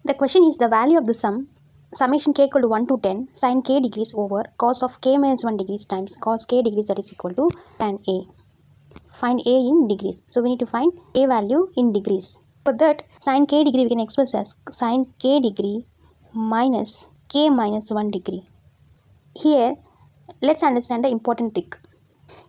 The question is the value of the summation k equal to 1 to 10 sin k degrees over cos of k minus 1 degrees times cos k degrees, that is equal to tan A. Find A in degrees. So we need to find A value in degrees. For that, sin k degree we can express as sin k degree minus k minus 1 degree. Here, let's understand the important trick.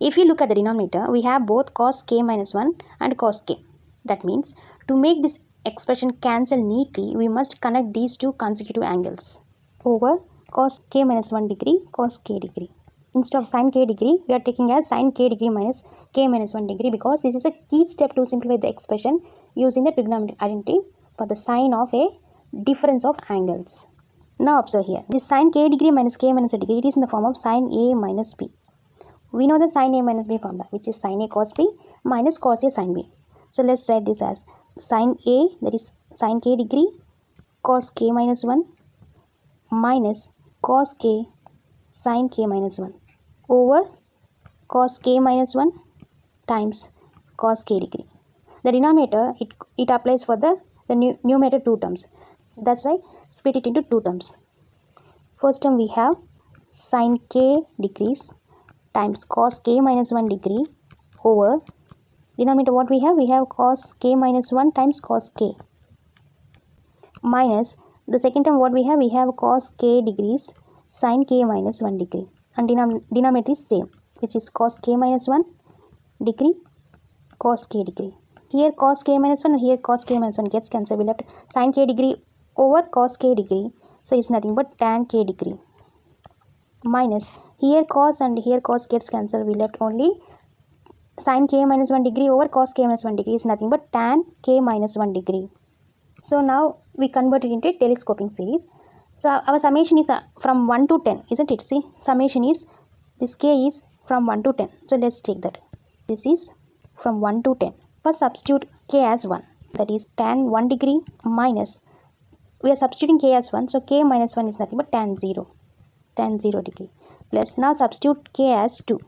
If you look at the denominator, we have both cos k minus 1 and cos k. That means, to make this expression cancel neatly, we must connect these two consecutive angles over cos k minus 1 degree, cos k degree. Instead of sin k degree, we are taking as sin k degree minus k minus 1 degree, because this is a key step to simplify the expression using the trigonometric identity for the sign of a difference of angles. Now observe here, this sin k degree minus k minus 1 degree, it is in the form of sin A minus B. We know the sin A minus B formula, which is sin A cos B minus cos A sin B. So let's write this as sin A, that is sin k degree cos k minus 1 minus cos k sin k minus 1 over cos k minus 1 times cos k degree. The denominator, it applies for the numerator two terms. That's why split it into two terms. First term we have sin k degrees times cos k minus 1 degree over denominator what we have cos k minus 1 times cos k minus the second term what we have cos k degrees sin k minus 1 degree, and denominator is same, which is cos k minus 1 degree cos k degree. Here cos k minus 1 and here cos k minus 1 gets cancelled. We left sin k degree over cos k degree, so it's nothing but tan k degree minus here cos and here cos gets cancelled. We left only sin k minus 1 degree over cos k minus 1 degree is nothing but tan k minus 1 degree. So now we convert it into a telescoping series. So our summation is from 1 to 10, isn't it? See, summation is, this k is from 1 to 10. So let's take that. This is from 1 to 10. First substitute k as 1. That is tan 1 degree minus, we are substituting k as 1. So k minus 1 is nothing but tan 0 degree. Plus now substitute k as 2.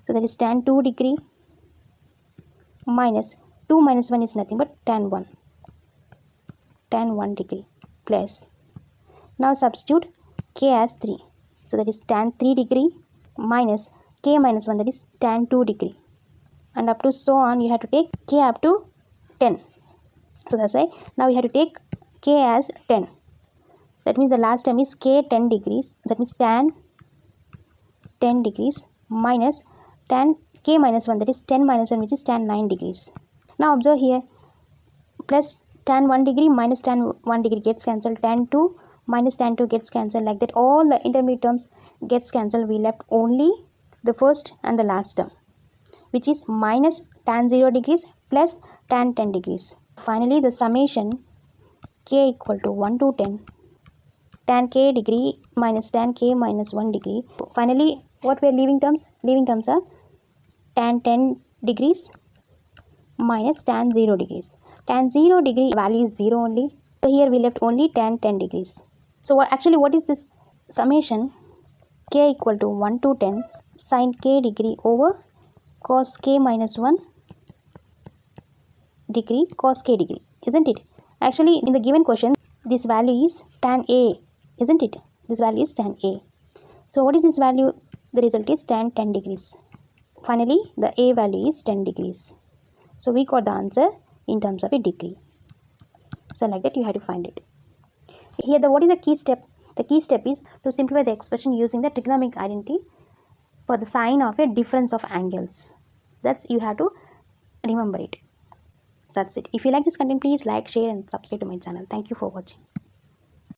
So that is tan 2 degree minus 2 minus 1 is nothing but tan 1 degree, plus now substitute k as 3. So that is tan 3 degree minus k minus 1, that is tan 2 degree, and up to so on you have to take k up to 10. So that's why now we have to take k as 10. That means the last term is k 10 degrees, that means tan 10 degrees minus tan k minus 1, that is 10 minus 1, which is tan 9 degrees. Now observe here, plus tan 1 degree minus tan 1 degree gets cancelled, tan 2 minus tan 2 gets cancelled, like that all the intermediate terms gets cancelled. We left only the first and the last term, which is minus tan 0 degrees plus tan 10 degrees. Finally the summation k equal to 1 to 10 tan k degree minus tan k minus 1 degree. Finally what we are leaving terms? Leaving terms are tan 10 degrees minus tan 0 degrees. Tan 0 degree value is 0 only. So here we left only tan 10 degrees. So actually what is this summation? K equal to 1 to 10 sin k degree over cos k minus 1 degree cos k degree, isn't it? Actually in the given question this value is tan A, isn't it? This value is tan A. So what is this value? The result is tan 10 degrees. Finally the A value is 10 degrees. So we got the answer in terms of a degree. So like that you have to find it. Here what is the key step? The key step is to simplify the expression using the trigonometric identity for the sign of a difference of angles. That's, you have to remember it. That's it. If you like this content, please like, share and subscribe to my channel. Thank you for watching.